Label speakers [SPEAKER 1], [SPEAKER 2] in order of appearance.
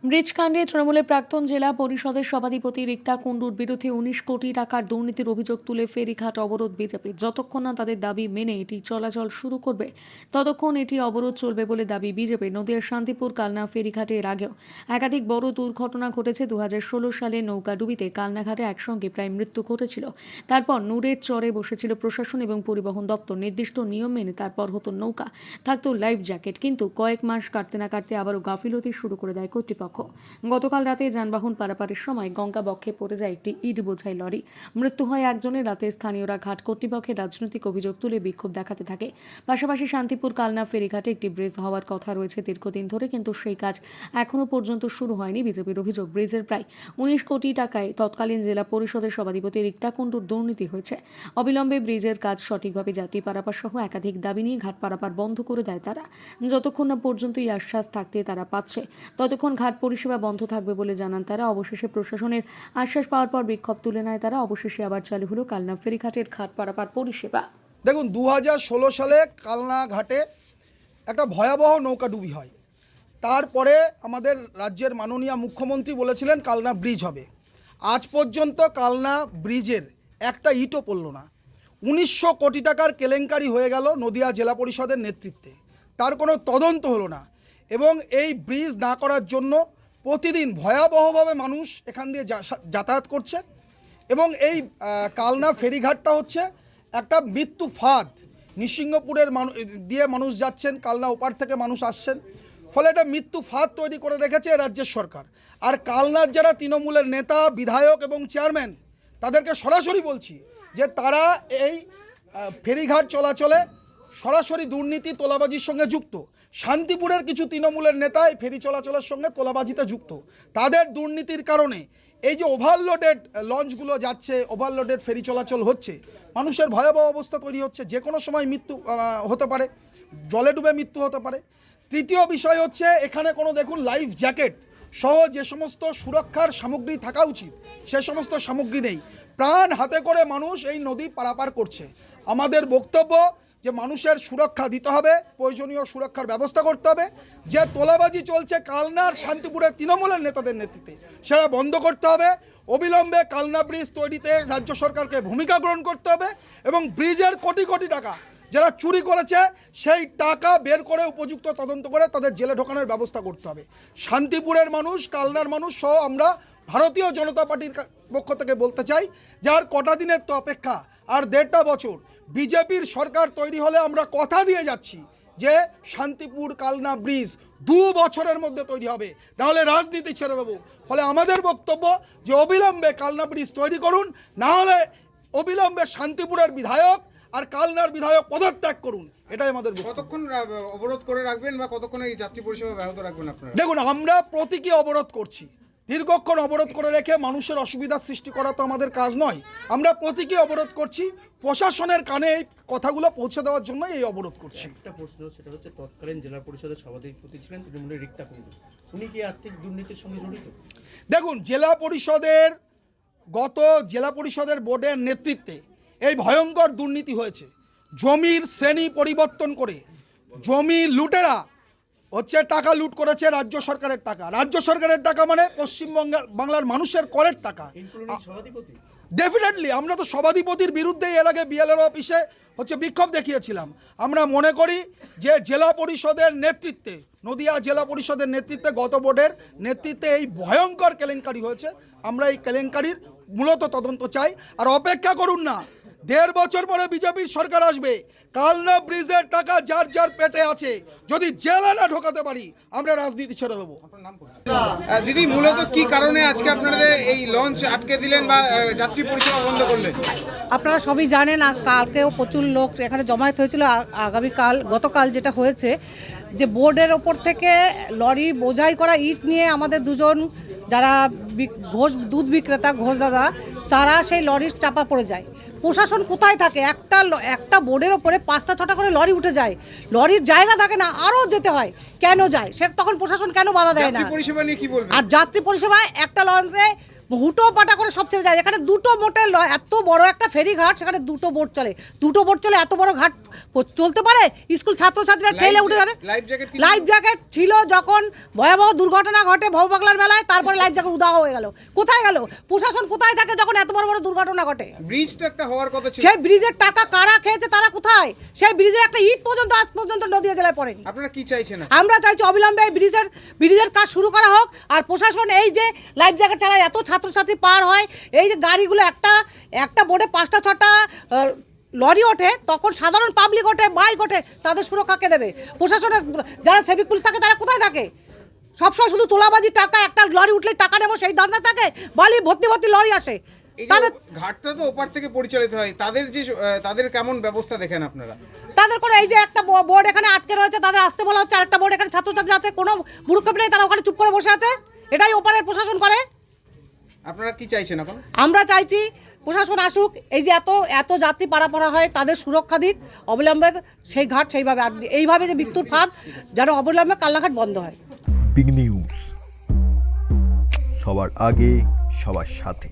[SPEAKER 1] ব্রিজকাণ্ডে তৃণমূলের প্রাক্তন জেলা পরিষদের সভাধিপতি রিক্তা কুণ্ডুর বিরুদ্ধে ১৯ কোটি টাকার দুর্নীতির অভিযোগ তুলে ফেরিঘাট অবরোধ বিজেপির। যতক্ষণ না তাদের দাবি মেনে এটি চলাচল শুরু করবে ততক্ষণ এটি অবরোধ চলবে বলে দাবি বিজেপির। নদিয়ার শান্তিপুর কালনা ফেরিঘাটে এর আগেও একাধিক বড় দুর্ঘটনা ঘটেছে। ২০১৬ সালে নৌকাডুবিতে কালনাঘাটে একসঙ্গে প্রায় মৃত্যু ঘটেছিল। তারপর নূরের চরে বসেছিল প্রশাসন এবং পরিবহন দপ্তর। নির্দিষ্ট নিয়ম মেনে তারপর হতো নৌকা, থাকতো লাইফ জ্যাকেট, কিন্তু কয়েক মাস কাটতে না কাটতে আবারও গাফিলতি শুরু করে দেয় কর্তৃপক্ষ। গতকাল রাতে যানবাহন পারাপারের সময় গঙ্গা বক্ষে পড়ে যায় একটি ইট বোঝাই লরি। মৃত্যু হয় একজনের। রাতে স্থানীয়রা ঘাট কর্তৃপক্ষের রাজনৈতিক অভিযোগ তুলে বিক্ষোভ দেখাতে থাকে। পাশাপাশি শান্তিপুর কালনা ফেরিঘাটে একটি ব্রিজ হওয়ার কথা রয়েছে দীর্ঘদিন ধরে, কিন্তু সেই কাজ এখনও পর্যন্ত শুরু হয়নি। বিজেপির অভিযোগ, ব্রিজের প্রায় ১৯ কোটি টাকায় তৎকালীন জেলা পরিষদের সভাধিপতি রিক্তা কুণ্ডুর দুর্নীতি হয়েছে। অবিলম্বে ব্রিজের কাজ সঠিকভাবে যাত্রী পারাপার সহ একাধিক দাবি নিয়ে ঘাট পারাপার বন্ধ করে দেয় তারা। যতক্ষণ না পর্যন্ত এই আশ্বাস থাকতে তারা পাচ্ছে ততক্ষণ ঘাট পরিষেবা বন্ধ থাকবে বলে জানান তারা। অবশেষে প্রশাসনের আশ্বাস পাওয়ার পর বিক্ষোভ তুলে নেয় তারা। অবশেষে আবার চালু হলো কালনা ফেরিঘাটের ঘাট পারাপার পরিষেবা।
[SPEAKER 2] দেখুন, ২০১৬ সালে কালনা ঘাটে একটা ভয়াবহ নৌকাডুবি হয়। তারপরে আমাদের রাজ্যের মাননীয় মুখ্যমন্ত্রী বলেছিলেন কালনা ব্রিজ হবে। আজ পর্যন্ত কালনা ব্রিজের একটা ইটও পড়ল না। ১৯০০ কোটি টাকার কেলেঙ্কারি হয়ে গেল নদিয়া জেলা পরিষদের নেতৃত্বে। তার কোনো তদন্ত হলো না এবং এই ব্রিজ না করার জন্য প্রতিদিন ভয়াবহভাবে মানুষ এখান দিয়ে যাতায়াত করছে এবং এই কালনা ফেরিঘাটটা হচ্ছে একটা মৃত্যু ফাঁদ। নৃসিংহপুরের দিয়ে মানুষ যাচ্ছেন, কালনা ওপার থেকে মানুষ আসছেন, ফলে এটা মৃত্যু ফাঁদ তৈরি করে রেখেছে রাজ্যের সরকার। আর কালনার যারা তৃণমূলের নেতা, বিধায়ক এবং চেয়ারম্যান, তাদেরকে সরাসরি বলছি যে তারা এই ফেরিঘাট চলাচলে সরাসরি দুর্নীতি, তোলাবাজির সঙ্গে যুক্ত। শান্তিপুরের কিছু তৃণমূলের নেতা এই ফেরি চলাচলের সঙ্গে তোলাবাজিতে যুক্ত। তাদের দুর্নীতির কারণে এই যে ওভারলোডেড লঞ্চগুলো যাচ্ছে, ওভারলোডেড ফেরি চলাচল হচ্ছে, মানুষের ভয়াবহ অবস্থা তৈরি হচ্ছে। যে কোনো সময় মৃত্যু হতে পারে, জলে ডুবে মৃত্যু হতে পারে। তৃতীয় বিষয় হচ্ছে এখানে কোনো দেখুন লাইফ জ্যাকেট সহ যে সমস্ত সুরক্ষার সামগ্রী থাকা উচিত সে সমস্ত সামগ্রী নেই। প্রাণ হাতে করে মানুষ এই নদী পারাপার করছে। আমাদের বক্তব্য যে মানুষের সুরক্ষা দিতে হবে, প্রয়োজনীয় সুরক্ষার ব্যবস্থা করতে হবে। যে তোলাবাজি চলছে কালনার শান্তিপুরের তৃণমূলের নেতাদের নেতৃত্বে, সেটা বন্ধ করতে হবে। অবিলম্বে কালনা ব্রিজ তৈরিতে রাজ্য সরকারকে ভূমিকা গ্রহণ করতে হবে এবং ব্রিজের কোটি কোটি টাকা যারা চুরি করেছে সেই টাকা বের করে উপযুক্ত তদন্ত করে তাদের জেলে ঢোকানোর ব্যবস্থা করতে হবে। শান্তিপুরের মানুষ, কালনার মানুষ সহ আমরা ভারতীয় জনতা পার্টির পক্ষ থেকে বলতে চাই যে আর কটা দিনের তো অপেক্ষা, আর ১.৫ বছর। বিজেপির সরকার তৈরি হলে আমরা কথা দিয়ে যাচ্ছি যে শান্তিপুর কালনা ব্রিজ ২ বছরের মধ্যে তৈরি হবে, তাহলে রাজনীতি ছেড়ে দেবো। ফলে আমাদের বক্তব্য যে অবিলম্বে কালনা ব্রিজ তৈরি করুন, না হলে অবিলম্বে শান্তিপুরের বিধায়ক আর কালনার বিধায়ক পদত্যাগ করুন। এটাই আমাদের।
[SPEAKER 3] কতক্ষণ অবরোধ করে রাখবেন বা কতক্ষণ এই যাত্রী পরিষেবা ব্যাহত রাখবেন আপনারা?
[SPEAKER 2] দেখুন, আমরা প্রতীকী অবরোধ করছি। দীর্ঘক্ষণ অবরোধ করে রেখে মানুষের অসুবিধার সৃষ্টি করা তো আমাদের কাজ নয়। আমরা প্রতীকী অবরোধ করছি, প্রশাসনের কানে এই কথাগুলো পৌঁছে দেওয়ার জন্য এই অবরোধ করছি।
[SPEAKER 4] একটা প্রশ্ন, সেটা হচ্ছে তৎকালীন জেলা পরিষদের সভাধিপতি ছিলেন তৃণমূলের রিক্তা কুণ্ডু, উনি কি আর্থিক দুর্নীতির সঙ্গে জড়িত?
[SPEAKER 2] দেখুন, জেলা পরিষদের বোর্ডের নেতৃত্বে এই ভয়ঙ্কর দুর্নীতি হয়েছে। জমির শ্রেণী পরিবর্তন করে জমি লুটেরা হচ্ছে টাকা লুট করেছে রাজ্য সরকারের টাকা। রাজ্য সরকারের টাকা মানে বাংলার মানুষের করের টাকা। ডেফিনেটলি আমরা তো সভাধিপতির বিরুদ্ধে এর আগে বিএলআর অফিসে বিক্ষোভ দেখিয়েছিলাম। আমরা মনে করি যে জেলা পরিষদের নেতৃত্বে, নদিয়া জেলা পরিষদের নেতৃত্বে, গত বোর্ডের নেতৃত্বে এই ভয়ঙ্কর কেলেঙ্কারি হয়েছে। আমরা এই কেলেঙ্কারির মূলত তদন্ত চাই। আর অপেক্ষা করুন না, ১.৫ বছর পরে বিজেপির সরকার আসবে। কালনা ব্রিজের টাকা যার যার পেটে আছে, যদি জেলে না ঢোকাতে পারি আমরা রাজনীতি ছেড়ে দেবো।
[SPEAKER 3] দিদি, মূলত কি কারণে আজকে আপনাদের এই লঞ্চ আটকে দিলেন বা যাত্রী পরিষেবা বন্ধ করলেন?
[SPEAKER 5] আপনারা সবই জানেন, কালকেও প্রচুর লোক এখানে জমায়েত হয়েছিল। গতকাল যেটা হয়েছে যে বোর্ডের ওপর থেকে লরি বোঝাই করা ইট নিয়ে আমাদের দুজন যারা দুধ বিক্রেতা ঘোষ দাদা, তারা সেই লরির চাপা পড়ে যায়। প্রশাসন কোথায় থাকে? একটা বোর্ডের ওপরে ৫টা-৬টা করে লরি উঠে যায়, লরির জায়গা থাকে না, আরও যেতে হয়। কেন যায় সে? তখন প্রশাসন কেন বাধা দেয় না?
[SPEAKER 3] পরিষেবা নিয়ে কি বলবেন?
[SPEAKER 5] আর যাত্রী পরিষেবায় একটা লঞ্চে হুটো পাটা করে সব ছেড়ে যায়। এখানে দুটো বোটে এত বড় একটা ফেরিঘাট, সেখানে দুটো বোট চলে, এত বড় ঘাট চলতে পারে? স্কুল ছাত্রছাত্রীরা ঠেলে উঠে যাবে। লাইফ জ্যাকেট ছিল যখন ভয়াবহ দুর্ঘটনা ঘটে ভববাগলার মেলায়, তারপরে লাইফ জ্যাকেট উধাও হয়ে গেল। কোথায় গেল প্রশাসন? কোথায় থাকে যখন এত বড় বড় দুর্ঘটনা ঘটে?
[SPEAKER 3] ব্রিজ তো একটা হওয়ার কথা ছিল।
[SPEAKER 5] সেই ব্রিজের টাকা কারা খেয়েছে, তারা কোথায়? সেই ব্রিজের একটা ইট পর্যন্ত আজ পর্যন্ত নদীয়া জেলায় পড়েনি।
[SPEAKER 3] আপনারা কি চাইছেন?
[SPEAKER 5] আমরা চাইছি অবিলম্বে এই ব্রিজের কাজ শুরু করা হোক। আর প্রশাসন এই যে লাইফ জ্যাকেট ছাড়া এত ছাত্রছাত্রী পার হয়, এই যে গাড়িগুলো একটা বোর্ডে 5টা 6টা লরি ওঠে, তখন সাধারণ পাবলিক ওঠে, বাইক ওঠে, তাদের সুরক্ষা কে দেবে? প্রশাসনের যারা সিভিক পুলিশ থাকে তারা কোথায় থাকে? সবসময় শুধু তোলাবাজি, টাকা, একটা লরি উঠলেই টাকা নেবো সেই ধান্দা থাকে। বালি ভর্তি ভর্তি লরি আসে।
[SPEAKER 3] এই যে ঘাটটা তো ওপার থেকে পরিচালিত হয়, তাদের কেমন ব্যবস্থা দেখেন আপনারা?
[SPEAKER 5] তাদের কোনো এই যে একটা বোর্ড এখানে আটকে রয়েছে, তাদের আসতে বলা হচ্ছে, আরেকটা বোর্ড এখানে ছাত্রছাত্রী আছে, কোনো ভূরক্ষেপ নেই, তারা ওখানে চুপ করে বসে আছে। এটাই ওপারের প্রশাসন করে।
[SPEAKER 3] আপনারা কি চাইছেন এখন?
[SPEAKER 5] আমরা চাইছি প্রশাসন আসুক, এই যে এত যাত্রী পারাপার হয় তাদের সুরক্ষা দিক, অবিলম্বে সেই ঘাট সেইভাবে, আর এইভাবে যে মৃত্যুর ফাঁদ যেন অবিলম্বে কালনাঘাট বন্ধ হয়।
[SPEAKER 6] বিগ নিউজ, সবার আগে সবার সাথে।